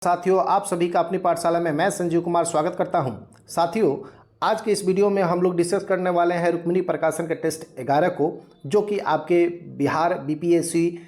साथियों, आप सभी का अपनी पाठशाला में मैं संजीव कुमार स्वागत करता हूं। साथियों, आज के इस वीडियो में हम लोग डिस्कस करने वाले हैं रुक्मिणी प्रकाशन के टेस्ट 11 को, जो कि आपके बिहार बीपीएससी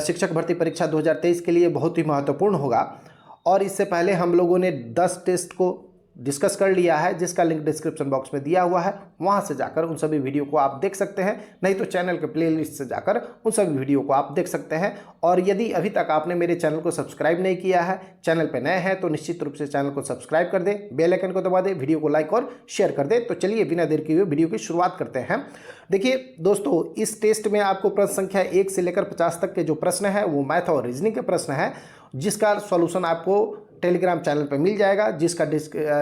शिक्षक भर्ती परीक्षा 2023 के लिए बहुत ही महत्वपूर्ण होगा। और इससे पहले हम लोगों ने 10 टेस्ट को डिस्कस कर लिया है, जिसका लिंक डिस्क्रिप्शन बॉक्स में दिया हुआ है। वहां से जाकर उन सभी वीडियो को आप देख सकते हैं, नहीं तो चैनल के प्लेलिस्ट से जाकर उन सभी वीडियो को आप देख सकते हैं। और यदि अभी तक आपने मेरे चैनल को सब्सक्राइब नहीं किया है, चैनल पर नए हैं, तो निश्चित रूप से चैनल को सब्सक्राइब कर दे, बेल आइकन को दबा दे, वीडियो को लाइक और शेयर कर दे। तो चलिए बिना देर किए हुए वीडियो की शुरुआत करते हैं। देखिए दोस्तों, इस टेस्ट में आपको प्रश्न संख्या 1 से लेकर 50 तक के जो प्रश्न है वो मैथ और रीजनिंग के प्रश्न है, जिसका सॉल्यूशन आपको टेलीग्राम चैनल पर मिल जाएगा, जिसका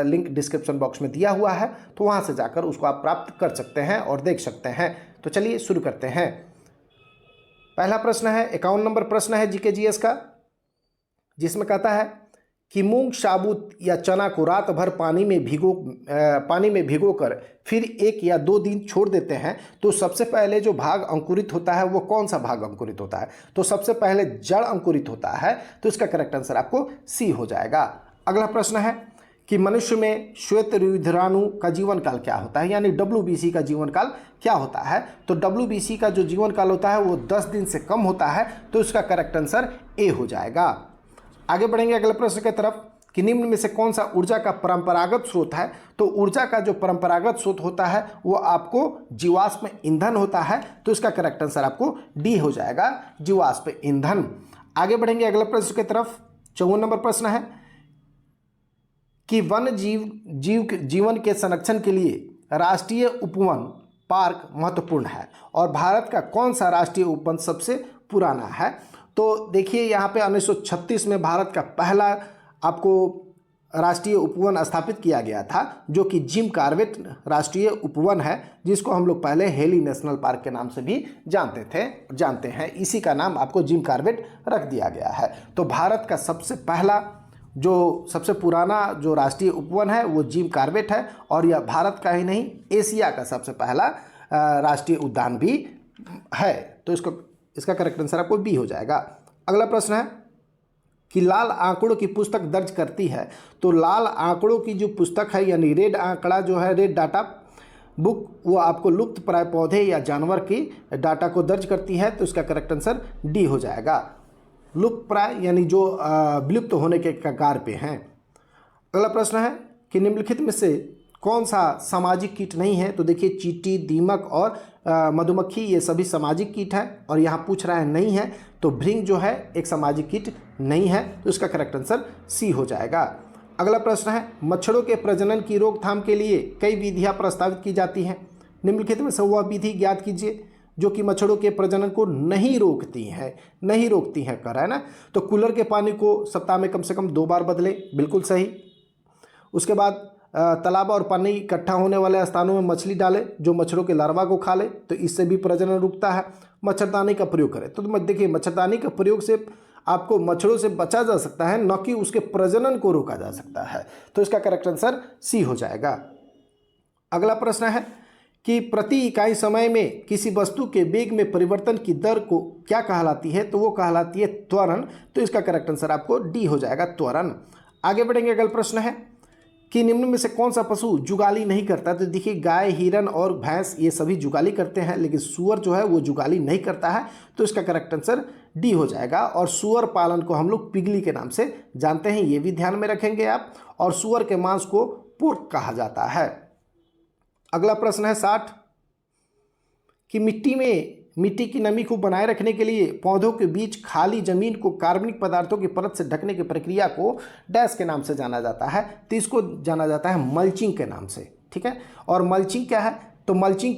लिंक डिस्क्रिप्शन बॉक्स में दिया हुआ है। तो वहां से जाकर उसको आप प्राप्त कर सकते हैं और देख सकते हैं। तो चलिए शुरू करते हैं। पहला प्रश्न है 51 नंबर प्रश्न है जीके जीएस का, जिसमें कहता है कि मूंग, साबुत या चना को रात भर पानी में भिगोकर फिर 1 या 2 दिन छोड़ देते हैं, तो सबसे पहले जो भाग अंकुरित होता है वो कौन सा भाग अंकुरित होता है? तो सबसे पहले जड़ अंकुरित होता है। तो इसका करेक्ट आंसर आपको सी हो जाएगा। अगला प्रश्न है कि मनुष्य में श्वेत रुधिराणु का जीवन काल क्या होता है, यानी WBC का जीवन काल क्या होता है? तो WBC का जो जीवन काल होता है वो 10 दिन से कम होता है। तो इसका करेक्ट आंसर ए हो जाएगा। आगे बढ़ेंगे अगले प्रश्न की तरफ कि निम्न में से कौन सा ऊर्जा का परंपरागत स्रोत है? तो ऊर्जा का जो परंपरागत स्रोत होता है वो आपको जीवाश्म ईंधन होता है। तो इसका करेक्ट आंसर आपको डी हो जाएगा, जीवाश्म ईंधन। आगे बढ़ेंगे अगले प्रश्न की तरफ। 54 नंबर प्रश्न है कि वन्य जीवन के संरक्षण के लिए राष्ट्रीय उपवन पार्क महत्वपूर्ण है, और भारत का कौन सा राष्ट्रीय उपवन सबसे पुराना है? तो देखिए, यहाँ पे 1936 में भारत का पहला आपको राष्ट्रीय उपवन स्थापित किया गया था, जो कि जिम कॉर्बेट राष्ट्रीय उपवन है, जिसको हम लोग पहले हेली नेशनल पार्क के नाम से भी जानते हैं। इसी का नाम आपको जिम कॉर्बेट रख दिया गया है। तो भारत का सबसे पुराना जो राष्ट्रीय उपवन है वो जिम कॉर्बेट है, और यह भारत का ही नहीं, एशिया का सबसे पहला राष्ट्रीय उद्यान भी है। तो इसका करेक्ट आंसर आपको बी हो जाएगा। अगला प्रश्न है कि लाल आंकड़ों की पुस्तक दर्ज करती है। तो लाल आंकड़ों की जो पुस्तक है, यानी रेड आंकड़ा जो है, रेड डाटा बुक, वो आपको लुप्त प्राय पौधे या जानवर की डाटा को दर्ज करती है। तो इसका करेक्ट आंसर डी हो जाएगा। लुप्त प्राय यानी जो विलुप्त होने के कगार पे हैं। अगला प्रश्न है कि निम्नलिखित में से कौन सा सामाजिक कीट नहीं है? तो देखिए, चींटी, दीमक और मधुमक्खी ये सभी सामाजिक कीट हैं, और यहाँ पूछ रहा है नहीं है। तो भृंग जो है एक सामाजिक कीट नहीं है। तो इसका करेक्ट आंसर सी हो जाएगा। अगला प्रश्न है मच्छरों के प्रजनन की रोकथाम के लिए कई विधियाँ प्रस्तावित की जाती हैं। निम्नलिखित में से वह विधि ज्ञात कीजिए जो कि मच्छरों के प्रजनन को नहीं रोकती हैं कर है ना। तो कूलर के पानी को सप्ताह में कम से कम 2 बार बदले, बिल्कुल सही। उसके बाद तालाब और पानी इकट्ठा होने वाले स्थानों में मछली डालें जो मच्छरों के लार्वा को खा ले, तो इससे भी प्रजनन रुकता है। मच्छरदानी का प्रयोग करें। तो देखिए, मच्छरदानी के प्रयोग से आपको मच्छरों से बचा जा सकता है, न कि उसके प्रजनन को रोका जा सकता है। तो इसका करेक्ट आंसर सी हो जाएगा। अगला प्रश्न है कि प्रति इकाई समय में किसी वस्तु के वेग में परिवर्तन की दर को क्या कहलाती है? तो वो कहलाती है त्वरण। तो इसका करेक्ट आंसर आपको डी हो जाएगा, त्वरण। आगे बढ़ेंगे। अगला प्रश्न है कि निम्न में से कौन सा पशु जुगाली नहीं करता? तो देखिए, गाय, हिरन और भैंस ये सभी जुगाली करते हैं, लेकिन सूअर जो है वो जुगाली नहीं करता है। तो इसका करेक्ट आंसर डी हो जाएगा। और सूअर पालन को हम लोग पिगली के नाम से जानते हैं, ये भी ध्यान में रखेंगे आप। और सूअर के मांस को पोर्क कहा जाता है। अगला प्रश्न है 60 कि मिट्टी की नमी को बनाए रखने के लिए पौधों के बीच खाली जमीन को कार्बनिक पदार्थों की परत से ढकने की प्रक्रिया को डैश के नाम से जाना जाता है। तो इसको जाना जाता है मल्चिंग के नाम से, ठीक है। और मल्चिंग क्या है? तो मल्चिंग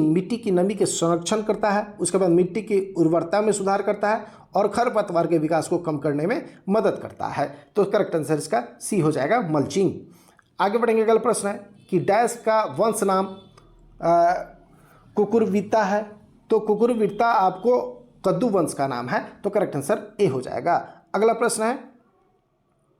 मिट्टी की नमी के संरक्षण करता है, उसके बाद मिट्टी की उर्वरता में सुधार करता है, और खरपतवार के विकास को कम करने में मदद करता है। तो करेक्ट आंसर इसका सी हो जाएगा, मल्चिंग। आगे बढ़ेंगे। अगला प्रश्न है कि डैश का वंश नाम कुकुरविता है। तो कुकुरविता आपको कद्दू वंश का नाम है। तो करेक्ट आंसर ए हो जाएगा। अगला प्रश्न है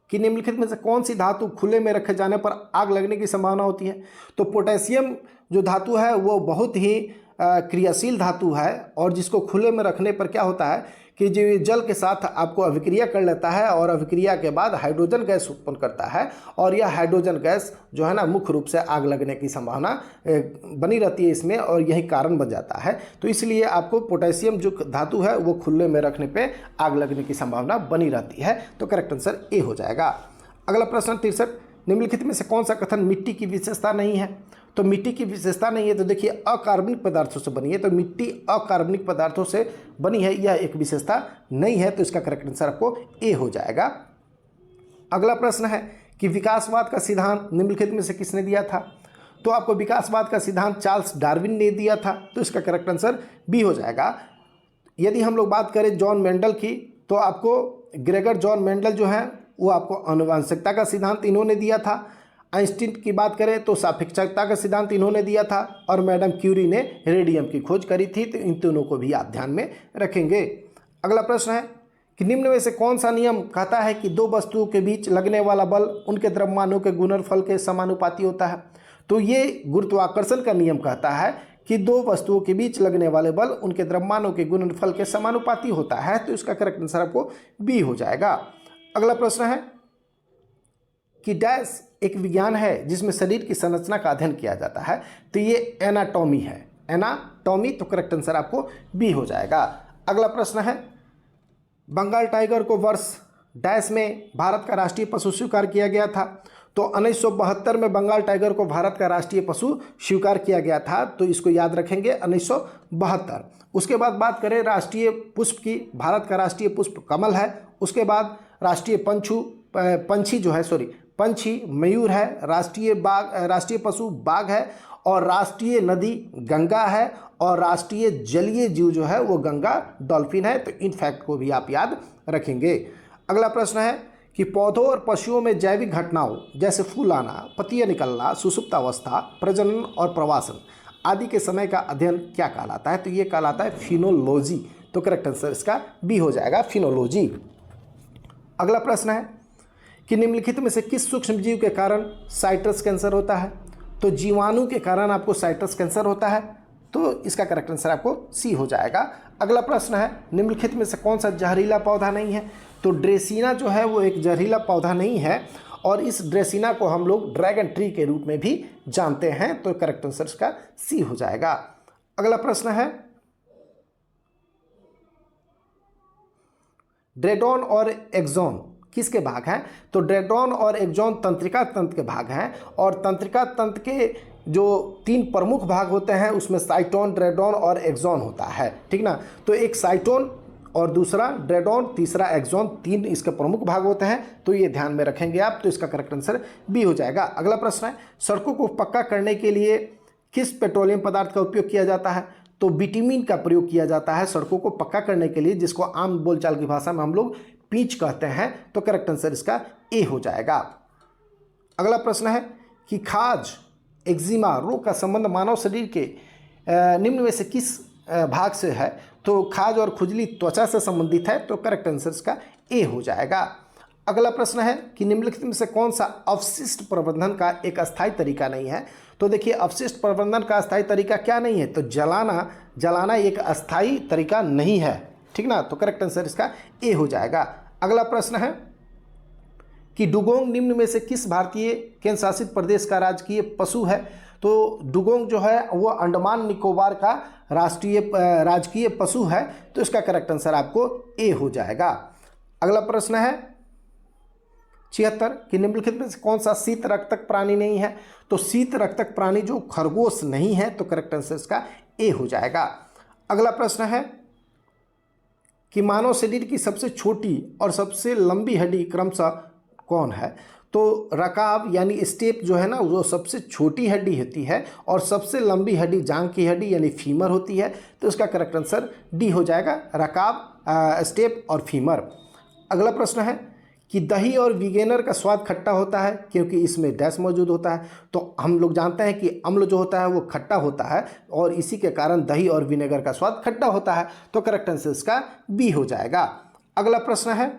कि निम्नलिखित में से कौन सी धातु खुले में रखे जाने पर आग लगने की संभावना होती है? तो पोटेशियम जो धातु है वो बहुत ही क्रियाशील धातु है, और जिसको खुले में रखने पर क्या होता है कि जो ये जल के साथ आपको अभिक्रिया कर लेता है और अभिक्रिया के बाद हाइड्रोजन गैस उत्पन्न करता है, और यह हाइड्रोजन गैस जो है ना मुख्य रूप से आग लगने की संभावना बनी रहती है इसमें, और यही कारण बन जाता है। तो इसलिए आपको पोटेशियम जो धातु है वो खुले में रखने पर आग लगने की संभावना बनी रहती है। तो करेक्ट आंसर ए हो जाएगा। अगला प्रश्न 63, निम्नलिखित में से कौन सा कथन मिट्टी की विशेषता नहीं है? तो मिट्टी की विशेषता नहीं है, तो देखिए अकार्बनिक पदार्थों से बनी है, तो मिट्टी अकार्बनिक पदार्थों से बनी है, यह एक विशेषता नहीं है। तो इसका करेक्ट आंसर आपको ए हो जाएगा। अगला प्रश्न है कि विकासवाद का सिद्धांत निम्नलिखित में से किसने दिया था? तो आपको विकासवाद का सिद्धांत चार्ल्स डार्विन ने दिया था। तो इसका करेक्ट आंसर बी हो जाएगा। यदि हम लोग बात करें जॉन मेंडल की, तो आपको ग्रेगर जॉन मेंडल जो है वो आपको आनुवंशिकता का सिद्धांत इन्होंने दिया था। आइंस्टीन की बात करें तो सापेक्षता का सिद्धांत इन्होंने दिया था, और मैडम क्यूरी ने रेडियम की खोज करी थी। तो इन दोनों को भी आप ध्यान में रखेंगे। अगला प्रश्न है कि निम्न में से कौन सा नियम कहता है कि दो वस्तुओं के बीच लगने वाला बल उनके द्रव्यमानों के गुणनफल के समानुपाती होता है? तो ये गुरुत्वाकर्षण का नियम कहता है कि दो वस्तुओं के बीच लगने वाले बल उनके द्रव्यमानों के गुणनफल के समानुपाती होता है। तो इसका करेक्ट आंसर आपको बी हो जाएगा। अगला प्रश्न है कि डैश एक विज्ञान है जिसमें शरीर की संरचना का अध्ययन किया जाता है। तो ये एनाटॉमी है, एनाटॉमी। तो करेक्ट आंसर आपको बी हो जाएगा। अगला प्रश्न है बंगाल टाइगर को वर्ष डैश में भारत का राष्ट्रीय पशु स्वीकार किया गया था? तो 1972 में बंगाल टाइगर को भारत का राष्ट्रीय पशु स्वीकार किया गया था। तो इसको याद रखेंगे 1972। उसके बाद बात करें राष्ट्रीय पुष्प की, भारत का राष्ट्रीय पुष्प कमल है। उसके बाद राष्ट्रीय पंछी मयूर है। राष्ट्रीय पशु बाघ है, और राष्ट्रीय नदी गंगा है, और राष्ट्रीय जलीय जीव जो है वो गंगा डॉल्फिन है। तो इन फैक्ट को भी आप याद रखेंगे। अगला प्रश्न है कि पौधों और पशुओं में जैविक घटनाओं जैसे फूल आना, पत्तियां निकलना, सुसुप्तावस्था, प्रजनन और प्रवासन आदि के समय का अध्ययन क्या कहलाता है? तो ये कहलाता है फिनोलॉजी। तो करेक्ट आंसर इसका बी हो जाएगा, फिनोलॉजी। अगला प्रश्न है कि निम्नलिखित में से किस सूक्ष्म जीव के कारण साइट्रस कैंसर होता है? तो जीवाणु के कारण आपको साइट्रस कैंसर होता है। तो इसका करेक्ट आंसर आपको सी हो जाएगा। अगला प्रश्न है निम्नलिखित में से कौन सा जहरीला पौधा नहीं है? तो ड्रेसिना जो है वो एक जहरीला पौधा नहीं है, और इस ड्रेसिना को हम लोग ड्रैगन ट्री के रूप में भी जानते हैं। तो करेक्ट आंसर इसका सी हो जाएगा। अगला प्रश्न है ड्रेडॉन और एक्सॉन किसके भाग हैं? तो ड्रेडॉन और एक्सॉन तंत्रिका तंत्र के भाग हैं, और तंत्रिका तंत्र के जो 3 प्रमुख भाग होते हैं उसमें साइटोन, ड्रेडॉन और एक्सॉन होता है, ठीक ना। तो एक साइटोन और दूसरा ड्रेडॉन, तीसरा एक्सॉन, 3 इसके प्रमुख भाग होते हैं। तो ये ध्यान में रखेंगे आप। तो इसका करेक्ट आंसर बी हो जाएगा। अगला प्रश्न है सड़कों को पक्का करने के लिए किस पेट्रोलियम पदार्थ का उपयोग किया जाता है? तो बिटुमिन का प्रयोग किया जाता है सड़कों को पक्का करने के लिए, जिसको आम बोलचाल की भाषा में हम लोग पिच कहते हैं। तो करेक्ट आंसर इसका ए हो जाएगा। अगला प्रश्न है कि खाज, एक्जिमा रोग का संबंध मानव शरीर के निम्न में से किस भाग से है? तो खाज और खुजली त्वचा से संबंधित है। तो करेक्ट आंसर इसका ए हो जाएगा। अगला प्रश्न है कि निम्नलिखित में से कौन सा अवशिष्ट प्रबंधन का एक अस्थायी तरीका नहीं है? तो देखिए अवशिष्ट प्रबंधन का अस्थायी तरीका क्या नहीं है? तो जलाना एक अस्थायी तरीका नहीं है, ठीक ना। तो करेक्ट आंसर इसका ए हो जाएगा। अगला प्रश्न है कि डुगोंग निम्न में से किस भारतीय केंद्र शासित प्रदेश का राजकीय पशु है? तो डुगोंग जो है वो अंडमान निकोबार का राजकीय पशु है। तो इसका करेक्ट आंसर आपको ए हो जाएगा। अगला प्रश्न है 76 कि निम्नलिखित में से कौन सा शीत रक्तक प्राणी नहीं है? तो शीत रक्तक प्राणी जो खरगोश नहीं है। तो करेक्ट आंसर इसका ए हो जाएगा। अगला प्रश्न है कि मानव शरीर की सबसे छोटी और सबसे लंबी हड्डी क्रमशः कौन है? तो रकाब यानी स्टेप जो है ना वो सबसे छोटी हड्डी होती है, और सबसे लंबी हड्डी जांघ की हड्डी यानी फीमर होती है। तो इसका करेक्ट आंसर डी हो जाएगा, रकाब, स्टेप और फीमर। अगला प्रश्न है कि दही और विनेगर का स्वाद खट्टा होता है क्योंकि इसमें डैश मौजूद होता है। तो हम लोग जानते हैं कि अम्ल जो होता है वो खट्टा होता है, और इसी के कारण दही और विनेगर का स्वाद खट्टा होता है। तो करेक्ट आंसर इसका बी हो जाएगा। अगला प्रश्न है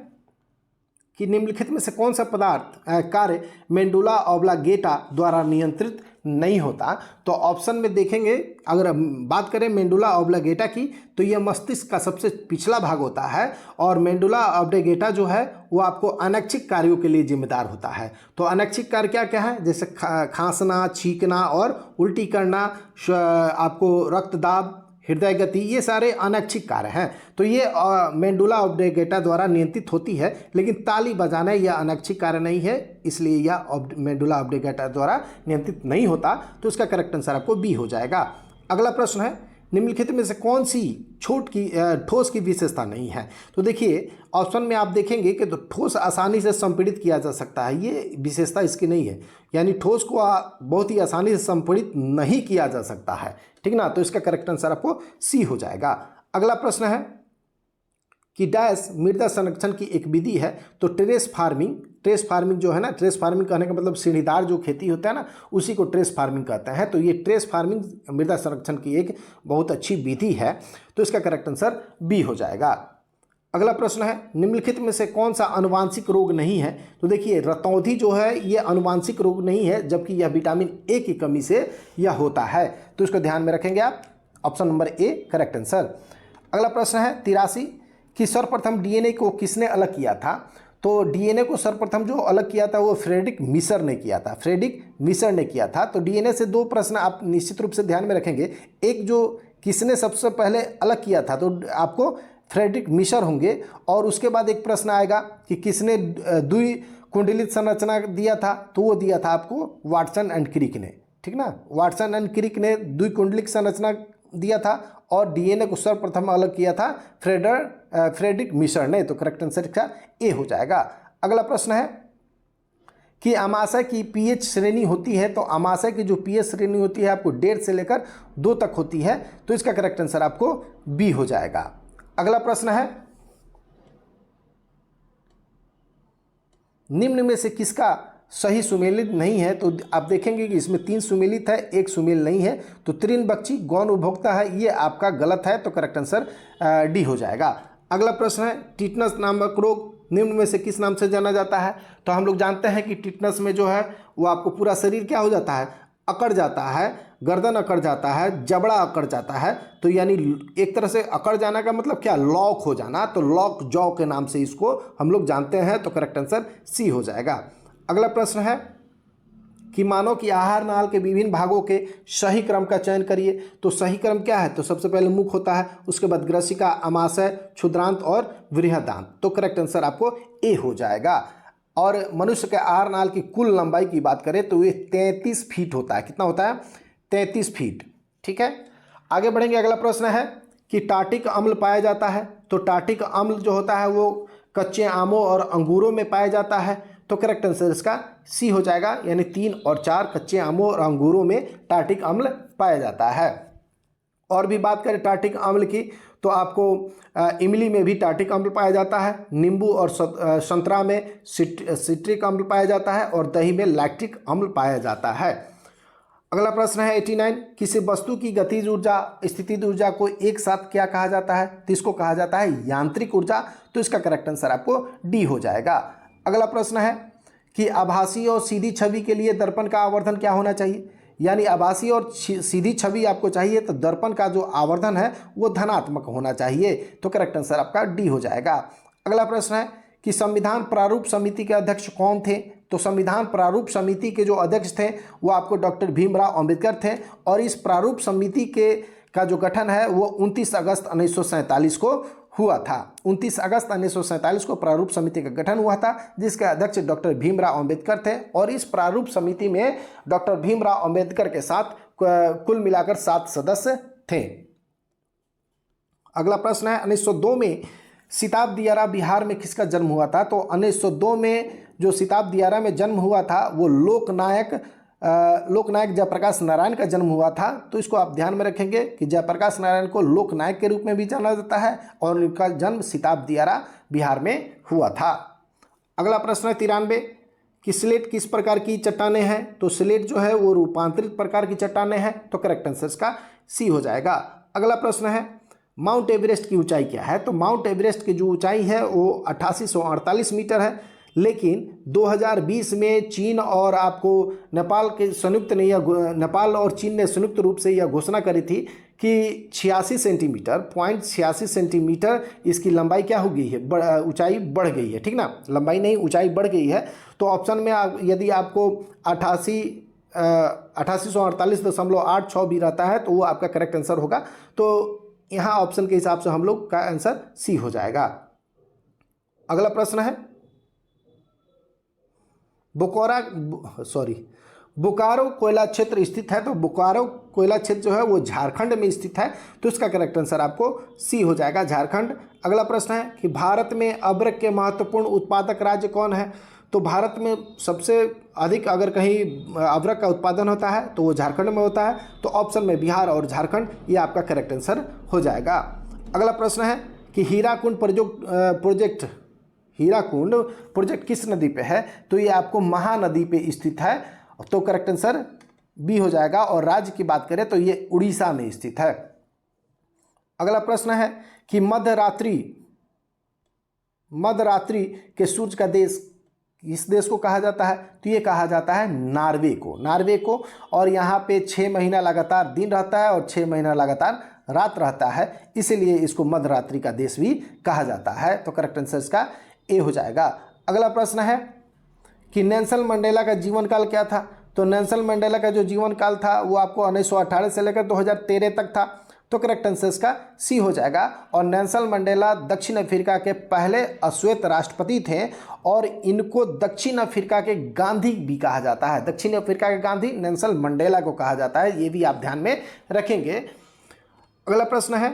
कि निम्नलिखित में से कौन सा कार्य मेंडुला ऑब्लांगेटा द्वारा नियंत्रित नहीं होता। तो ऑप्शन में देखेंगे, अगर हम बात करें मेंडुला ऑब्लिगेटा की, तो यह मस्तिष्क का सबसे पिछला भाग होता है और मेंडुला ऑब्लिगेटा जो है वो आपको अनैच्छिक कार्यों के लिए जिम्मेदार होता है। तो अनैच्छिक कार्य क्या क्या है, जैसे खांसना, छींकना और उल्टी करना, आपको रक्तदाब, हृदय गति, ये सारे अनैच्छिक कार्य हैं। तो ये मेंडुला ऑब्लिगेटा द्वारा नियंत्रित होती है, लेकिन ताली बजाना यह अनैच्छिक कार्य नहीं है, इसलिए यह मेंडुला ऑब्लिगेटा द्वारा नियंत्रित नहीं होता। तो इसका करेक्ट आंसर आपको बी हो जाएगा। अगला प्रश्न है, निम्नलिखित में से कौन सी ठोस की विशेषता नहीं है। तो देखिए ऑप्शन में आप देखेंगे कि तो ठोस आसानी से संपीड़ित किया जा सकता है, ये विशेषता इसकी नहीं है, यानी ठोस को बहुत ही आसानी से संपीड़ित नहीं किया जा सकता है, ठीक ना। तो इसका करेक्ट आंसर आपको सी हो जाएगा। अगला प्रश्न है कि डैश मृदा संरक्षण की एक विधि है। तो ट्रेस फार्मिंग जो है ना, ट्रेस फार्मिंग कहने का मतलब सीढ़ीदार जो खेती होता है ना, उसी को ट्रेस फार्मिंग कहते हैं। तो ये ट्रेस फार्मिंग मृदा संरक्षण की एक बहुत अच्छी विधि है। तो इसका करेक्ट आंसर बी हो जाएगा। अगला प्रश्न है, निम्नलिखित में से कौन सा अनुवांशिक रोग नहीं है। तो देखिए रतौंधी जो है ये अनुवांशिक रोग नहीं है, जबकि यह विटामिन ए की कमी से यह होता है। तो इसको ध्यान में रखेंगे आप, option number A correct answer. अगला प्रश्न है 83 कि सर्वप्रथम डीएनए को किसने अलग किया था। तो डीएनए को सर्वप्रथम जो अलग किया था वो फ्रेडरिक मिशर ने किया था। तो डीएनए से दो प्रश्न आप निश्चित रूप से ध्यान में रखेंगे। एक जो किसने सबसे पहले अलग किया था, तो आपको फ्रेडरिक मिशर होंगे, और उसके बाद एक प्रश्न आएगा कि किसने द्विकुंडलित संरचना दिया था। तो वो दिया था आपको वाटसन एंड क्रिक ने, ठीक ना। वाटसन एंड क्रिक ने द्विकुंडलित संरचना दिया था और डीएनए को सर्वप्रथम अलग किया था फ्रेडरिक मिशर ने। तो करेक्ट आंसर इसका ए हो जाएगा। अगला प्रश्न है कि अमाशय की पीएच श्रेणी होती है। तो अमाशय की जो पीएच श्रेणी होती है आपको 1.5 से लेकर 2 तक होती है। तो इसका करेक्ट आंसर आपको बी हो जाएगा। अगला प्रश्न है, निम्न में से किसका सही सुमेलित नहीं है। तो आप देखेंगे कि इसमें 3 सुमेलित है, 1 सुमेल नहीं है। तो तृणभक्षी गौण उपभोक्ता है, ये आपका गलत है। तो करेक्ट आंसर डी हो जाएगा। अगला प्रश्न है, टिटनस नामक रोग निम्न में से किस नाम से जाना जाता है। तो हम लोग जानते हैं कि टिटनस में जो है वो आपको पूरा शरीर क्या हो जाता है, अकड़ जाता है, गर्दन अकड़ जाता है, जबड़ा अकड़ जाता है। तो यानी एक तरह से अकड़ जाना का मतलब क्या, लॉक हो जाना। तो लॉक जॉ के नाम से इसको हम लोग जानते हैं। तो करेक्ट आंसर सी हो जाएगा। अगला प्रश्न है कि मानव की आहार नाल के विभिन्न भागों के सही क्रम का चयन करिए। तो सही क्रम क्या है, तो सबसे पहले मुख होता है, उसके बाद ग्रसिका, अमाशय, क्षुद्रांत और बृहदांत। तो करेक्ट आंसर आपको ए हो जाएगा। और मनुष्य के आहार नाल की कुल लंबाई की बात करें तो ये 33 फीट होता है। कितना होता है, 33 फीट, ठीक है। आगे बढ़ेंगे। अगला प्रश्न है कि टार्टिक अम्ल पाया जाता है। तो टार्टिक अम्ल जो होता है वो कच्चे आमों और अंगूरों में पाया जाता है। तो करेक्ट आंसर इसका सी हो जाएगा, यानी 3 और 4 कच्चे आमों और अंगूरों में टार्टिक अम्ल पाया जाता है। और भी बात करें टार्टिक अम्ल की तो आपको इमली में भी टार्टिक अम्ल पाया जाता है, नींबू और संतरा में सिट्रिक अम्ल पाया जाता है और दही में लैक्टिक अम्ल पाया जाता है। अगला प्रश्न है 89, किसी वस्तु की गतिज ऊर्जा, स्थितिज ऊर्जा को एक साथ क्या कहा जाता है। तो इसको कहा जाता है यांत्रिक ऊर्जा। तो इसका करेक्ट आंसर आपको डी हो जाएगा। अगला प्रश्न है कि आभासी और सीधी छवि के लिए दर्पण का आवर्धन क्या होना चाहिए। यानी आभासी और सीधी छवि आपको चाहिए तो दर्पण का जो आवर्धन है वो धनात्मक होना चाहिए। तो करेक्ट आंसर आपका डी हो जाएगा। अगला प्रश्न है कि संविधान प्रारूप समिति के अध्यक्ष कौन थे। तो संविधान प्रारूप समिति के जो अध्यक्ष थे वो आपको डॉक्टर भीमराव अंबेडकर थे। और इस प्रारूप समिति का जो गठन है वो 29 अगस्त 1947 को हुआ था। 29 अगस्त 1947 को प्रारूप समिति का गठन हुआ था, जिसके अध्यक्ष डॉक्टर भीमराव अंबेडकर थे। और इस प्रारूप समिति में डॉक्टर भीमराव अंबेडकर के साथ कुल मिलाकर 7 सदस्य थे। अगला प्रश्न है 1902 में सिताब दियारा बिहार में किसका जन्म हुआ था। तो 1902 में जो सिताब दियारा में जन्म हुआ था वो लोकनायक जयप्रकाश नारायण का जन्म हुआ था। तो इसको आप ध्यान में रखेंगे कि जयप्रकाश नारायण को लोकनायक के रूप में भी जाना जाता है और उनका जन्म सिताब दियारा बिहार में हुआ था। अगला प्रश्न है 93 कि स्लेट किस प्रकार की चट्टानें हैं। तो स्लेट जो है वो रूपांतरित प्रकार की चट्टानें हैं। तो करेक्ट आंसर इसका सी हो जाएगा। अगला प्रश्न है माउंट एवरेस्ट की ऊंचाई क्या है। तो माउंट एवरेस्ट की जो ऊंचाई है वो 8848 मीटर है। लेकिन 2020 में चीन और आपको नेपाल के संयुक्त ने यह नेपाल और चीन ने संयुक्त रूप से यह घोषणा करी थी कि 86 सेंटीमीटर 86 सेंटीमीटर इसकी लंबाई क्या हो गई है, ऊंचाई बढ़ गई है। ठीक ना, लंबाई नहीं ऊंचाई बढ़ गई है। तो ऑप्शन में यदि आपको 8848.86 भी रहता है तो वो आपका करेक्ट आंसर होगा। तो यहाँ ऑप्शन के हिसाब से हम लोग का आंसर सी हो जाएगा। अगला प्रश्न है बोकारो कोयला क्षेत्र स्थित है। तो बोकारो कोयला क्षेत्र जो है वो झारखंड में स्थित है, तो इसका करेक्ट आंसर आपको सी हो जाएगा, झारखंड। अगला प्रश्न है कि भारत में अब्रक के महत्वपूर्ण उत्पादक राज्य कौन है। तो भारत में सबसे अधिक अगर कहीं अब्रक का उत्पादन होता है तो वो झारखंड में होता है। तो ऑप्शन में बिहार और झारखंड ये आपका करेक्ट आंसर हो जाएगा। अगला प्रश्न है कि हीराकुंड प्रोजेक्ट किस नदी पे है। तो ये आपको महानदी पे स्थित है, तो करेक्ट आंसर बी हो जाएगा। और राज्य की बात करें तो ये उड़ीसा में स्थित है। अगला प्रश्न है कि मध्यरात्रि के सूर्य का देश इस देश को कहा जाता है। तो ये कहा जाता है नॉर्वे को। और यहाँ पे 6 महीना लगातार दिन रहता है और 6 महीना लगातार रात रहता है, इसीलिए इसको मध्यरात्रि का देश भी कहा जाता है। तो करेक्ट आंसर इसका ए हो जाएगा। अगला प्रश्न है कि नेल्सन मंडेला का जीवन काल क्या था। तो नेल्सन मंडेला का जो जीवन काल था वो आपको 1918 से लेकर 2013 तक था। तो करेक्ट आंसर इसका सी हो जाएगा। और नेल्सन मंडेला दक्षिण अफ्रीका के पहले अश्वेत राष्ट्रपति थे और इनको दक्षिण अफ्रीका के गांधी भी कहा जाता है। दक्षिण अफ्रीका के गांधी नेल्सन मंडेला को कहा जाता है, ये भी आप ध्यान में रखेंगे। अगला प्रश्न है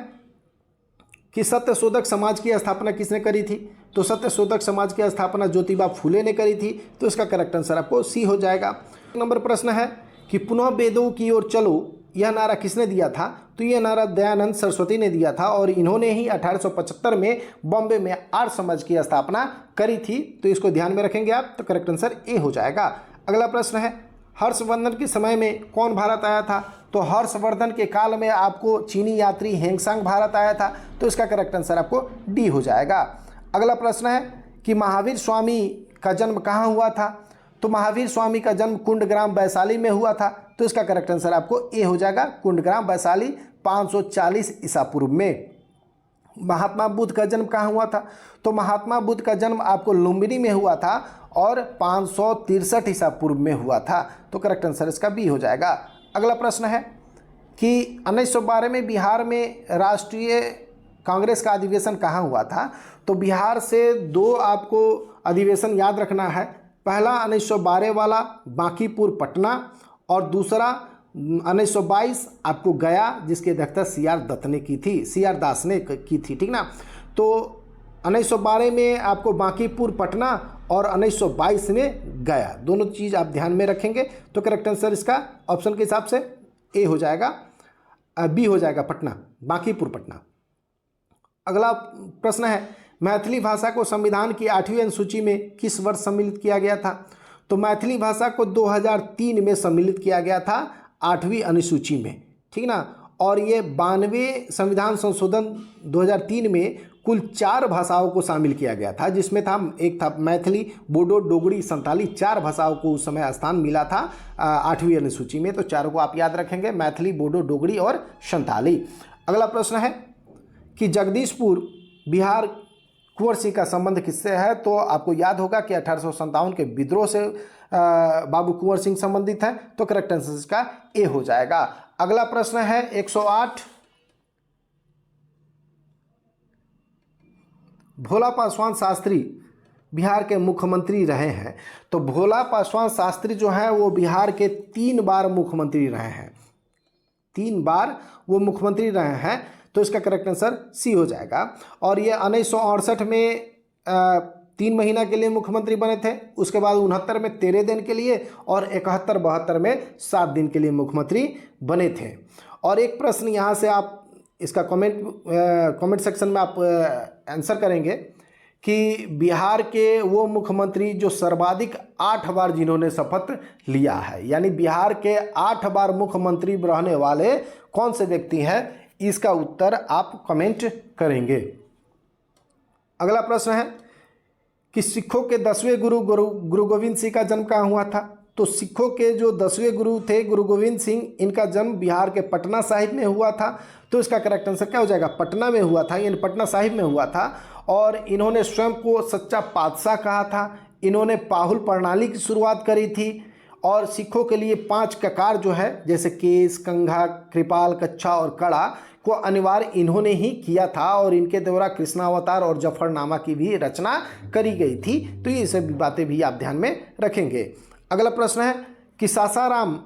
कि सत्यशोधक समाज की स्थापना किसने करी थी। तो सत्यशोधक समाज की स्थापना ज्योतिबा फूले ने करी थी, तो इसका करेक्ट आंसर आपको सी हो जाएगा। नंबर प्रश्न है कि पुनः वेदों की ओर चलो, यह नारा किसने दिया था। तो यह नारा दयानंद सरस्वती ने दिया था और इन्होंने ही 1875 में बॉम्बे में आर्य समाज की स्थापना करी थी, तो इसको ध्यान में रखेंगे आप। तो करेक्ट आंसर ए हो जाएगा। अगला प्रश्न है हर्षवर्धन के समय में कौन भारत आया था। तो हर्षवर्धन के काल में आपको चीनी यात्री हेंगसांग भारत आया था, तो इसका करेक्ट आंसर आपको डी हो जाएगा। अगला प्रश्न है कि महावीर स्वामी का जन्म कहाँ हुआ था। तो महावीर स्वामी का जन्म कुंडग्राम वैशाली में हुआ था, तो इसका करेक्ट आंसर आपको ए हो जाएगा, कुंडग्राम वैशाली 540 ईसा पूर्व में। महात्मा बुद्ध का जन्म कहाँ हुआ था। तो महात्मा बुद्ध का जन्म आपको लुम्बिनी में हुआ था और 563 ईसा पूर्व में हुआ था, तो करेक्ट आंसर इसका बी हो जाएगा। अगला प्रश्न है कि 1912 में बिहार में राष्ट्रीय कांग्रेस का अधिवेशन कहाँ हुआ था। तो बिहार से 2 आपको अधिवेशन याद रखना है। पहला 1912 वाला बांकीपुर पटना और दूसरा 1922 आपको गया, जिसकी अध्यक्षता सीआर दास ने की थी। ठीक ना, तो 1912 में आपको बांकीपुर पटना और 1922 में गया, दोनों चीज़ आप ध्यान में रखेंगे। तो करेक्ट आंसर इसका ऑप्शन के हिसाब से ए हो जाएगा, बी हो जाएगा, पटना, बांकीपुर पटना। अगला प्रश्न है मैथिली भाषा को संविधान की 8वीं अनुसूची में किस वर्ष सम्मिलित किया गया था। तो मैथिली भाषा को 2003 में सम्मिलित किया गया था 8वीं अनुसूची में। ठीक ना, और ये 92वें संविधान संशोधन 2003 में कुल 4 भाषाओं को शामिल किया गया था, जिसमें एक था मैथिली, बोडो, डोगरी, संताली, 4 भाषाओं को उस समय स्थान मिला था 8वीं अनुसूची में। तो चारों को आप याद रखेंगे, मैथिली, बोडो, डोगरी और संताली। अगला प्रश्न है कि जगदीशपुर बिहार कुंवर सिंह का संबंध किससे है। तो आपको याद होगा कि 1857 के विद्रोह से बाबू कुंवर सिंह संबंधित है, तो करेक्ट आंसर इसका ए हो जाएगा। अगला प्रश्न है 108 भोला पासवान शास्त्री बिहार के मुख्यमंत्री रहे हैं। तो भोला पासवान शास्त्री जो है वो बिहार के 3 बार मुख्यमंत्री रहे हैं, 3 बार वो मुख्यमंत्री रहे हैं, तो इसका करेक्ट आंसर सी हो जाएगा। और ये 1968 में 3 महीना के लिए मुख्यमंत्री बने थे, उसके बाद 69 में 13 दिन के लिए और 71-72 में 7 दिन के लिए मुख्यमंत्री बने थे। और एक प्रश्न यहाँ से आप इसका कमेंट सेक्शन में आप आंसर करेंगे कि बिहार के वो मुख्यमंत्री जो सर्वाधिक 8 बार जिन्होंने शपथ लिया है, यानी बिहार के 8 बार मुख्यमंत्री रहने वाले कौन से व्यक्ति हैं, इसका उत्तर आप कमेंट करेंगे। अगला प्रश्न है कि सिखों के 10वें गुरु गोविंद सिंह का जन्म कहाँ हुआ था? तो सिखों के जो 10वें गुरु थे गुरु गोविंद सिंह, इनका जन्म बिहार के पटना साहिब में हुआ था। तो इसका करेक्ट आंसर क्या हो जाएगा? पटना में हुआ था, यानी पटना साहिब में हुआ था। और इन्होंने स्वयं को सच्चा पातशाह कहा था। इन्होंने पाहुल प्रणाली की शुरुआत करी थी और सिखों के लिए 5 ककार जो है, जैसे केस, कंघा, कृपाल, कच्छा और कड़ा को अनिवार्य इन्होंने ही किया था। और इनके द्वारा कृष्णावतार और जफरनामा की भी रचना करी गई थी। तो ये सभी बातें भी आप ध्यान में रखेंगे। अगला प्रश्न है कि सासाराम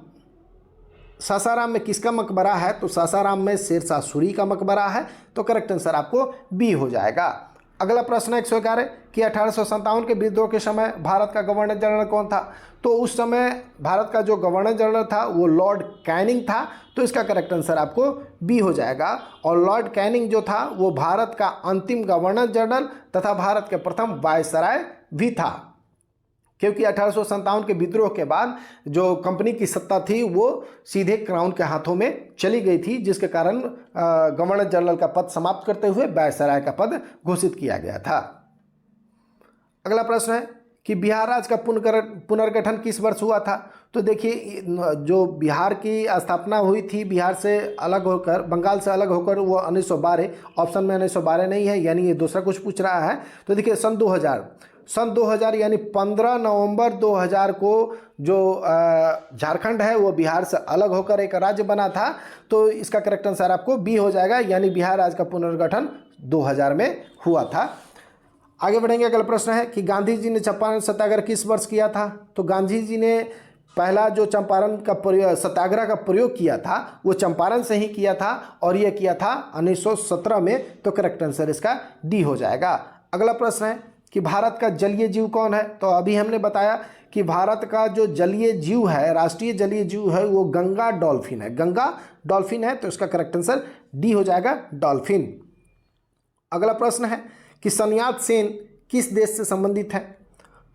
में किसका मकबरा है? तो सासाराम में शेरशाह सूरी का मकबरा है। तो करेक्ट आंसर आपको बी हो जाएगा। अगला प्रश्न है 111 कि 1857 के विद्रोह के समय भारत का गवर्नर जनरल कौन था? तो उस समय भारत का जो गवर्नर जनरल था वो लॉर्ड कैनिंग था। तो इसका करेक्ट आंसर आपको बी हो जाएगा। और लॉर्ड कैनिंग जो था वो भारत का अंतिम गवर्नर जनरल तथा भारत के प्रथम वायसराय भी था, क्योंकि 1857 के विद्रोह के बाद जो कंपनी की सत्ता थी वो सीधे क्राउन के हाथों में चली गई थी, जिसके कारण गवर्नर जनरल का पद समाप्त करते हुए वायसराय का पद घोषित किया गया था। अगला प्रश्न है कि बिहार राज्य का पुनर्गठन किस वर्ष हुआ था? तो देखिए, जो बिहार की स्थापना हुई थी बिहार से अलग होकर, बंगाल से अलग होकर, वो 1912, ऑप्शन में 1912 नहीं है, यानी ये दूसरा कुछ पूछ रहा है। तो देखिए सन 2000 यानी 15 नवंबर 2000 को जो झारखंड है वो बिहार से अलग होकर एक राज्य बना था। तो इसका करेक्ट आंसर आपको बी हो जाएगा, यानी बिहार राज्य का पुनर्गठन 2000 में हुआ था। आगे बढ़ेंगे। अगला प्रश्न है कि गांधी जी ने चंपारण सत्याग्रह किस वर्ष किया था? तो गांधी जी ने पहला जो चंपारण का सत्याग्रह का प्रयोग किया था वो चंपारण से ही किया था, और यह किया था 1917 में। तो करेक्ट आंसर इसका डी हो जाएगा। अगला प्रश्न है कि भारत का जलीय जीव कौन है? तो अभी हमने बताया कि भारत का जो जलीय जीव है, राष्ट्रीय जलीय जीव है, वो गंगा डॉल्फिन है। गंगा डॉल्फिन है। तो इसका करेक्ट आंसर डी हो जाएगा, डॉल्फिन। अगला प्रश्न है कि सन्यात सेन किस देश से संबंधित है?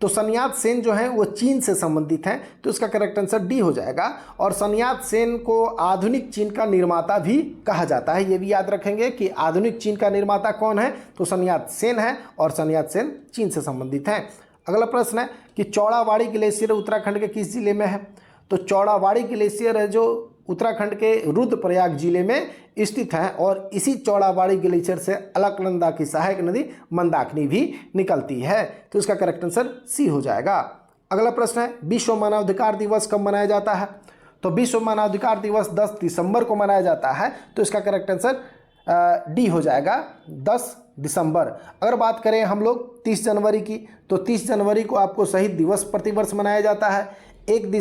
तो सन्यात सेन जो है वो चीन से संबंधित है। तो इसका करेक्ट आंसर डी हो जाएगा। और सन्यात सेन को आधुनिक चीन का निर्माता भी कहा जाता है। ये भी याद रखेंगे कि आधुनिक चीन का निर्माता कौन है? तो सन्यात सेन है, और सन्यात सेन चीन से संबंधित है। अगला प्रश्न है कि चौड़ावाड़ी ग्लेशियर उत्तराखंड के किस जिले में है? तो चौड़ावाड़ी ग्लेशियर है जो उत्तराखंड के रुद्रप्रयाग जिले में स्थित है, और इसी चौड़ावाड़ी ग्लेशियर से अलकनंदा की सहायक नदी मंदाकिनी भी निकलती है। तो इसका करेक्ट आंसर सी हो जाएगा। अगला प्रश्न है विश्व मानवाधिकार दिवस कब मनाया जाता है? तो विश्व मानवाधिकार दिवस 10 दिसंबर को मनाया जाता है। तो इसका करेक्ट आंसर डी हो जाएगा, 10 दिसंबर। अगर बात करें हम लोग 30 जनवरी की, तो 30 जनवरी को आपको शहीद दिवस प्रतिवर्ष मनाया जाता है। 1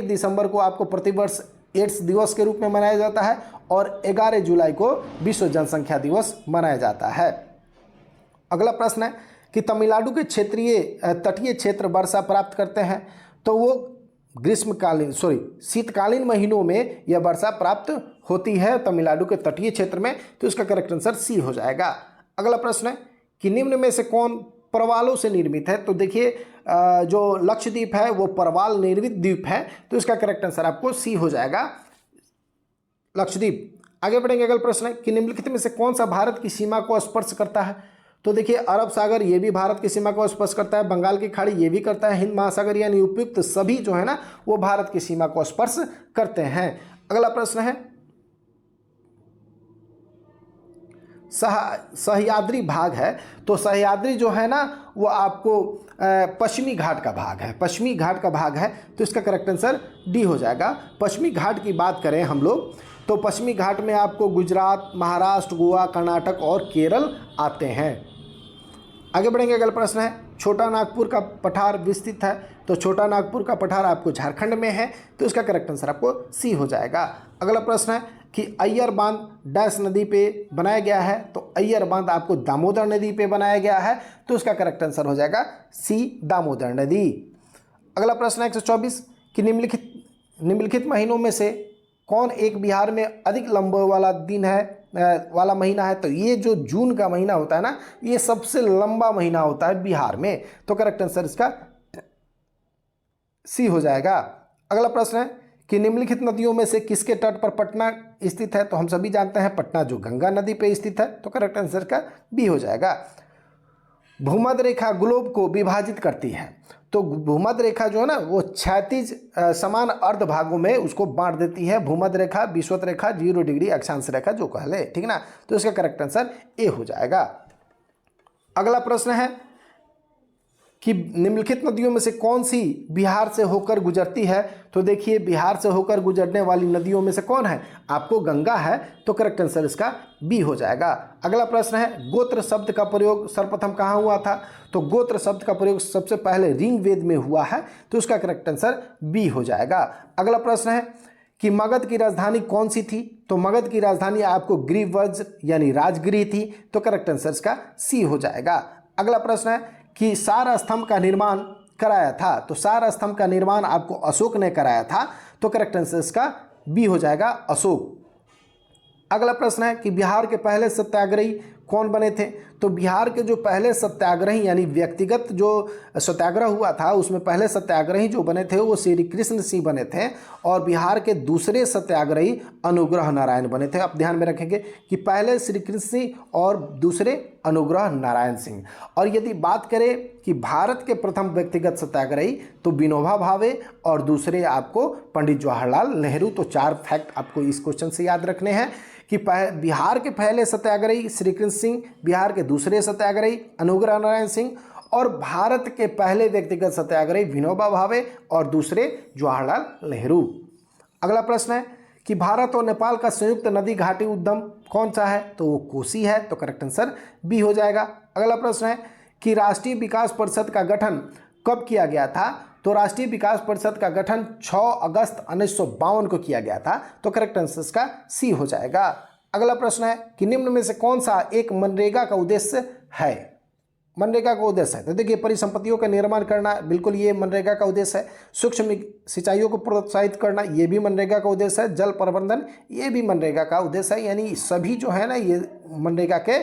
दिसंबर को आपको प्रतिवर्ष एड्स दिवस के रूप में मनाया जाता है, और 11 जुलाई को विश्व जनसंख्या दिवस मनाया जाता है। अगला प्रश्न है कि तमिलनाडु के तटीय क्षेत्र वर्षा प्राप्त करते हैं। तो वो शीतकालीन महीनों में यह वर्षा प्राप्त होती है तमिलनाडु के तटीय क्षेत्र में। तो इसका करेक्ट आंसर सी हो जाएगा। अगला प्रश्न है कि निम्न में से कौन परवालों से निर्मित है? तो देखिए, जो लक्षद्वीप है वो परवाल निर्मित द्वीप है। तो इसका करेक्ट आंसर आपको सी हो जाएगा, लक्षद्वीप। आगे बढ़ेंगे। अगला प्रश्न है कि निम्नलिखित में से कौन सा भारत की सीमा को स्पर्श करता है? तो देखिए, अरब सागर ये भी भारत की सीमा को स्पर्श करता है, बंगाल की खाड़ी ये भी करता है, हिंद महासागर यानी उपयुक्त सभी जो है ना वो भारत की सीमा को स्पर्श करते हैं। अगला प्रश्न है सह्याद्री भाग है। तो सह्याद्री जो है ना वो आपको पश्चिमी घाट का भाग है, पश्चिमी घाट का भाग है। तो इसका करेक्ट आंसर डी हो जाएगा। पश्चिमी घाट की बात करें हम लोग तो पश्चिमी घाट में आपको गुजरात, महाराष्ट्र, गोवा, कर्नाटक और केरल आते हैं। आगे बढ़ेंगे। अगला प्रश्न है छोटा नागपुर का पठार विस्तृत है। तो छोटा नागपुर का पठार आपको झारखंड में है। तो इसका करेक्ट आंसर आपको सी हो जाएगा। अगला प्रश्न है कि अय्यर बांध डैश नदी पे बनाया गया है। तो अय्यर बांध आपको दामोदर नदी पे बनाया गया है। तो इसका करेक्ट आंसर हो जाएगा सी, दामोदर नदी। अगला प्रश्न है 124 कि निम्नलिखित महीनों में से कौन एक बिहार में अधिक लंबे वाला महीना है? तो ये जो जून का महीना होता है ना, ये सबसे लंबा महीना होता है बिहार में। तो करेक्ट आंसर इसका सी हो जाएगा। अगला प्रश्न है कि निम्नलिखित नदियों में से किसके तट पर पटना स्थित है? तो हम सभी जानते हैं पटना जो गंगा नदी पे स्थित है। तो करेक्ट आंसर का बी हो जाएगा। भूमध्य रेखा ग्लोब को विभाजित करती है। तो भूमध्य रेखा जो है ना वो क्षैतिज समान अर्ध भागों में उसको बांट देती है। भूमध्य रेखा, विषुवत रेखा, 0 डिग्री अक्षांश रेखा जो कह ले, ठीक ना। तो इसका करेक्ट आंसर ए हो जाएगा। अगला प्रश्न है कि निम्नलिखित नदियों में से कौन सी बिहार से होकर गुजरती है। तो देखिए बिहार से होकर गुजरने वाली नदियों में से कौन है, आपको गंगा है, तो करेक्ट आंसर इसका बी हो जाएगा। अगला प्रश्न है गोत्र शब्द का प्रयोग सर्वप्रथम कहाँ हुआ था। तो गोत्र शब्द का प्रयोग सबसे पहले ऋग्वेद में हुआ है, तो इसका करेक्ट आंसर बी हो जाएगा। अगला प्रश्न है कि मगध की राजधानी कौन सी थी। तो मगध की राजधानी आपको गिरिव्रज यानी राजगिरी थी, तो करेक्ट आंसर इसका सी हो जाएगा। अगला प्रश्न है कि सार स्तंभ का निर्माण कराया था। तो सार स्तंभ का निर्माण आपको अशोक ने कराया था, तो करेक्ट आंसर इसका बी हो जाएगा, अशोक। अगला प्रश्न है कि बिहार के पहले सत्याग्रही कौन बने थे। तो बिहार के जो पहले सत्याग्रही यानी व्यक्तिगत जो सत्याग्रह हुआ था उसमें पहले सत्याग्रही जो बने थे वो श्री कृष्ण सिंह बने थे, और बिहार के दूसरे सत्याग्रही अनुग्रह नारायण बने थे। आप ध्यान में रखेंगे कि पहले श्री कृष्ण सिंह और दूसरे अनुग्रह नारायण सिंह। और यदि बात करें कि भारत के प्रथम व्यक्तिगत सत्याग्रही तो विनोबा भावे और दूसरे आपको पंडित जवाहरलाल नेहरू। तो 4 फैक्ट आपको इस क्वेश्चन से याद रखने हैं कि बिहार के पहले सत्याग्रही श्री कृष्ण सिंह, बिहार के दूसरे सत्याग्रही अनुग्रह नारायण सिंह, और भारत के पहले व्यक्तिगत सत्याग्रही विनोबा भावे और दूसरे जवाहरलाल नेहरू। अगला प्रश्न है कि भारत और नेपाल का संयुक्त नदी घाटी उद्गम कौन सा है। तो वो कोसी है, तो करेक्ट आंसर बी हो जाएगा। अगला प्रश्न है कि राष्ट्रीय विकास परिषद का गठन कब किया गया था। तो राष्ट्रीय विकास परिषद का गठन 6 अगस्त 1952 को किया गया था, तो करेक्ट आंसर इसका सी हो जाएगा। अगला प्रश्न है कि निम्न में से कौन सा एक मनरेगा का उद्देश्य है। मनरेगा का उद्देश्य है तो देखिए परिसंपत्तियों का निर्माण करना, बिल्कुल ये मनरेगा का उद्देश्य है। सूक्ष्म सिंचाइयों को प्रोत्साहित करना, ये भी मनरेगा का उद्देश्य है। जल प्रबंधन, ये भी मनरेगा का उद्देश्य है। यानी सभी जो है ना ये मनरेगा के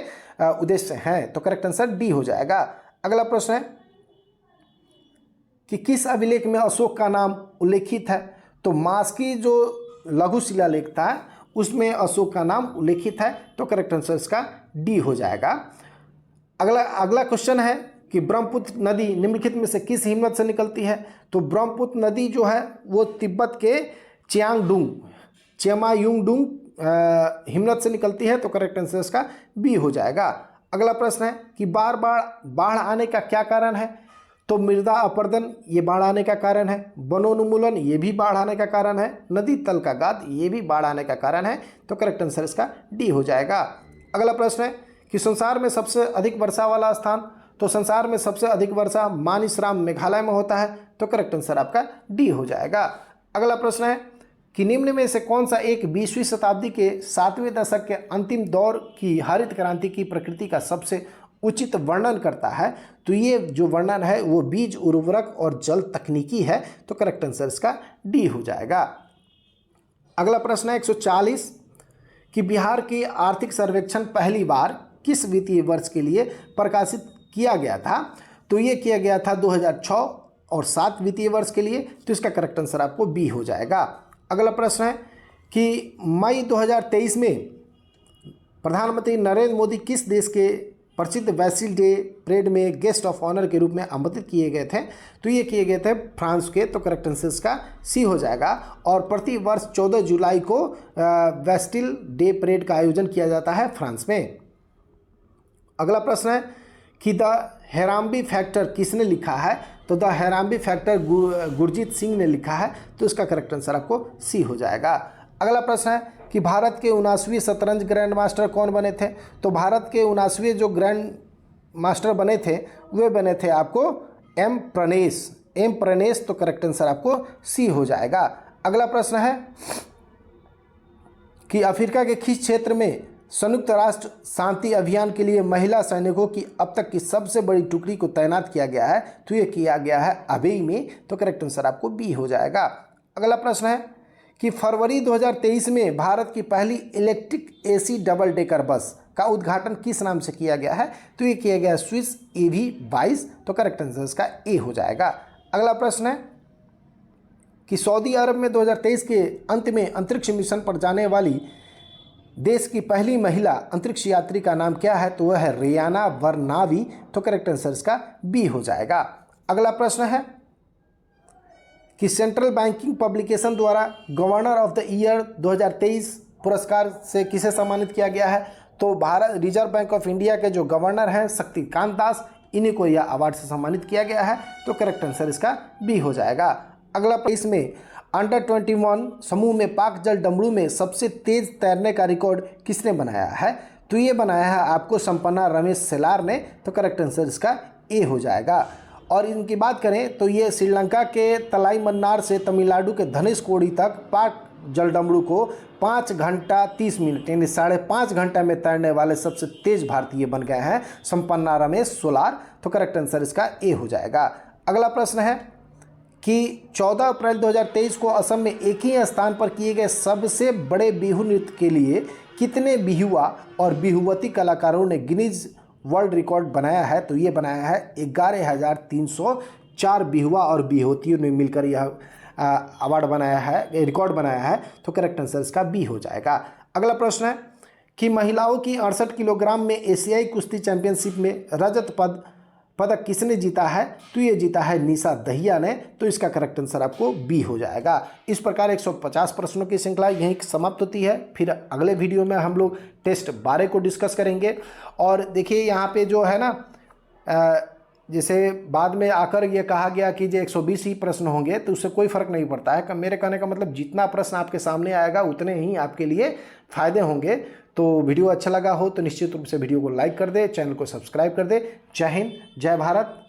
उद्देश्य हैं, तो करेक्ट आंसर डी हो जाएगा। अगला प्रश्न है कि किस अभिलेख में अशोक का नाम उल्लेखित है। तो मास्की जो लघु शिलालेख था उसमें अशोक का नाम उल्लेखित है, तो करेक्ट आंसर इसका डी हो जाएगा। अगला क्वेश्चन है कि ब्रह्मपुत्र नदी निम्नलिखित में से किस हिमनद से निकलती है। तो ब्रह्मपुत्र नदी जो है वो तिब्बत के चेमायुंगडुंग हिमनद से निकलती है, तो करेक्ट आंसर इसका बी हो जाएगा। अगला प्रश्न है कि बार बार बाढ़ आने का क्या कारण है। तो मृदा अपरदन ये बाढ़ आने का कारण है। वनोन्मूलन ये भी बाढ़ आने का कारण है। नदी तल का गाद ये भी बाढ़ आने का कारण है, तो करेक्ट आंसर इसका डी हो जाएगा। अगला प्रश्न है कि संसार में सबसे अधिक वर्षा वाला स्थान। तो संसार में सबसे अधिक वर्षा मानसरोवर मेघालय में होता है, तो करेक्ट आंसर आपका डी हो जाएगा। अगला प्रश्न है कि निम्न में से कौन सा एक 20वीं शताब्दी के 7वें दशक के अंतिम दौर की हरित क्रांति की प्रकृति का सबसे उचित वर्णन करता है। तो ये जो वर्णन है वो बीज, उर्वरक और जल तकनीकी है, तो करेक्ट आंसर इसका डी हो जाएगा। अगला प्रश्न है 140 कि बिहार की आर्थिक सर्वेक्षण पहली बार किस वित्तीय वर्ष के लिए प्रकाशित किया गया था। तो ये किया गया था 2006 और 7 वित्तीय वर्ष के लिए, तो इसका करेक्ट आंसर आपको बी हो जाएगा। अगला प्रश्न है कि मई 2023 में प्रधानमंत्री नरेंद्र मोदी किस देश के प्रसिद्ध वैसिल डे परेड में गेस्ट ऑफ ऑनर के रूप में आमंत्रित किए गए थे। तो ये किए गए थे फ्रांस के, तो करेक्ट आंसर इसका सी हो जाएगा। और प्रति वर्ष 14 जुलाई को वैस्टिल डे परेड का आयोजन किया जाता है फ्रांस में। अगला प्रश्न है कि द हैराम्बी फैक्टर किसने लिखा है। तो द हैराम्बी फैक्टर गुरजीत सिंह ने लिखा है, तो इसका करेक्ट आंसर आपको सी हो जाएगा। अगला प्रश्न है कि भारत के 79वें शतरंज ग्रैंड मास्टर कौन बने थे। तो भारत के 79वें जो ग्रैंड मास्टर बने थे वे बने थे आपको एम प्रणेश, तो करेक्ट आंसर आपको सी हो जाएगा। अगला प्रश्न है कि अफ्रीका के किस क्षेत्र में संयुक्त राष्ट्र शांति अभियान के लिए महिला सैनिकों की अब तक की सबसे बड़ी टुकड़ी को तैनात किया गया है। तो ये किया गया है अबेई में, तो करेक्ट आंसर आपको बी हो जाएगा। अगला प्रश्न है कि फरवरी 2023 में भारत की पहली electric AC double decker bus का उद्घाटन किस नाम से किया गया है। तो ये किया गया स्विस EV22, तो करेक्ट आंसर इसका ए हो जाएगा। अगला प्रश्न है कि सऊदी अरब में 2023 के अंत में अंतरिक्ष मिशन पर जाने वाली देश की पहली महिला अंतरिक्ष यात्री का नाम क्या है? तो वह है रियाना बरनावी। तो करेक्ट आंसर इसका बी हो जाएगा। अगला प्रश्न है कि सेंट्रल बैंकिंग पब्लिकेशन द्वारा गवर्नर ऑफ द ईयर 2023 पुरस्कार से किसे सम्मानित किया गया है? तो Bharat reserve bank of India के जो गवर्नर हैं शक्तिकांत दास, इन्हीं को यह अवार्ड से सम्मानित किया गया है। तो करेक्ट आंसर इसका बी हो जाएगा। अगला इसमें अंडर 21 समूह में पाक जल डमरू में सबसे तेज तैरने का रिकॉर्ड किसने बनाया है? तो ये बनाया है आपको संपन्ना रमेश सेलार ने। तो करेक्ट आंसर इसका ए हो जाएगा। और इनकी बात करें तो ये श्रीलंका के तलाई मन्नार से तमिलनाडु के धनेशकोडी तक पाक जलडमरू को 5 घंटा 30 मिनट यानी 5.5 घंटा में तैरने वाले सबसे तेज भारतीय बन गए हैं संपन्ना रमेश सोलार। तो करेक्ट आंसर इसका ए हो जाएगा। अगला प्रश्न है कि 14 अप्रैल 2023 को असम में एक ही स्थान पर किए गए सबसे बड़े बिहू नृत्य के लिए कितने बिहुआ और बिहुवती कलाकारों ने गिनीज वर्ल्ड रिकॉर्ड बनाया है? तो ये बनाया है 11,304 बिहुआ और बिहुवतियों ने मिलकर यह अवार्ड बनाया है, रिकॉर्ड बनाया है। तो करेक्ट आंसर इसका बी हो जाएगा। अगला प्रश्न है कि महिलाओं की 68 किलोग्राम में एशियाई कुश्ती चैंपियनशिप में रजत पदक किसने जीता है? तो ये जीता है निशा दहिया ने। तो इसका करेक्ट आंसर आपको बी हो जाएगा। इस प्रकार 150 प्रश्नों की श्रृंखला यहीं समाप्त होती है। फिर अगले वीडियो में हम लोग टेस्ट 12 को डिस्कस करेंगे। और देखिए यहाँ पे जो है ना, जैसे बाद में आकर ये कहा गया कि जो 120 ही प्रश्न होंगे, तो उससे कोई फर्क नहीं पड़ता है। मेरे कहने का मतलब जितना प्रश्न आपके सामने आएगा उतने ही आपके लिए फ़ायदे होंगे। तो वीडियो अच्छा लगा हो तो निश्चित रूप से वीडियो को लाइक कर दे, चैनल को सब्सक्राइब कर दे। जय हिंद, जय भारत।